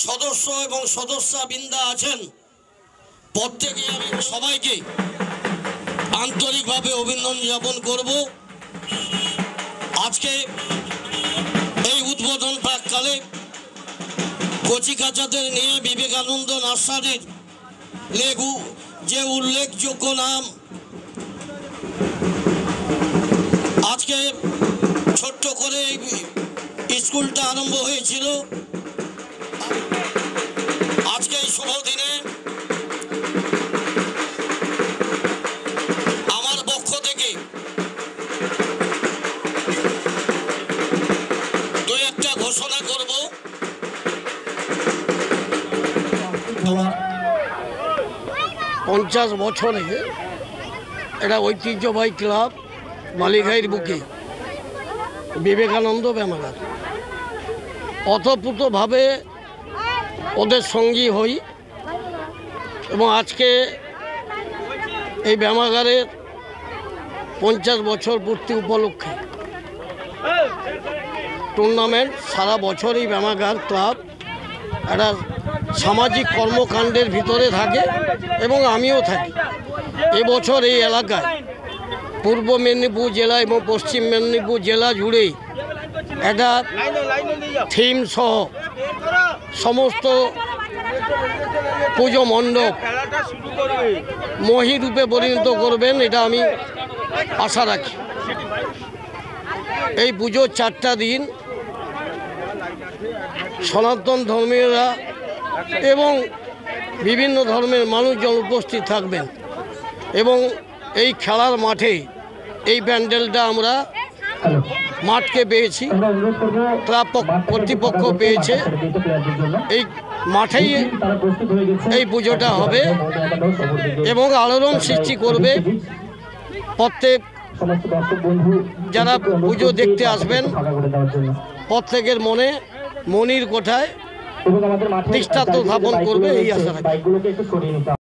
সদস্য এবং সদস্যবৃন্দা আছেন, প্রত্যেকে আমি সবাইকে আন্তরিকভাবে অভিনন্দন জ্ঞাপন করব। আজকে এই উদ্বোধন প্রাককালে কচিকাচাদের নিয়ে বিবেকানন্দ নার্সারির লেগু যে উল্লেখযোগ্য নাম, আজকে ছোট্ট করে স্কুলটা আরম্ভ হয়েছিল। আজকে এই শুভ দিনে আমার পক্ষ থেকে দু একটা ঘোষণা করব। 50 বছরে এটা ঐতিহ্যবাহী ক্লাব মালিঘাইয়ের বুকে বিবেকানন্দ ব্যায়ামাগার, অতপ্রুতভাবে ওদের সঙ্গী হই এবং আজকে এই ব্যায়ামাগারের 50 বছর পূর্তি উপলক্ষে টুর্নামেন্ট সারা বছর এই ব্যায়ামাগার ক্লাব একটা সামাজিক কর্মকাণ্ডের ভিতরে থাকে এবং আমিও থাকি। এবছর এই এলাকায় পূর্ব মেদিনীপুর জেলা এবং পশ্চিম মেদিনীপুর জেলা জুড়েই একটা থিম সহ সমস্ত পুজো মণ্ডপ মহিরূপে পরিণত করবেন, এটা আমি আশা রাখি। এই পুজোর 4টা দিন সনাতন ধর্মীয়রা এবং বিভিন্ন ধর্মের মানুষজন উপস্থিত থাকবেন এবং এই খেলার মাঠে এই প্যান্ডেলটা আমরা মাঠকে পেয়েছি, ক্লাব কর্তৃপক্ষ পেয়েছে। এই মাঠেই এই পুজোটা হবে এবং আলোড়ন সৃষ্টি করবে। প্রত্যেক যারা পুজো দেখতে আসবেন প্রত্যেকের মনে মনির কোঠায় দৃষ্টান্ত স্থাপন করবে, এই আশা রাখি।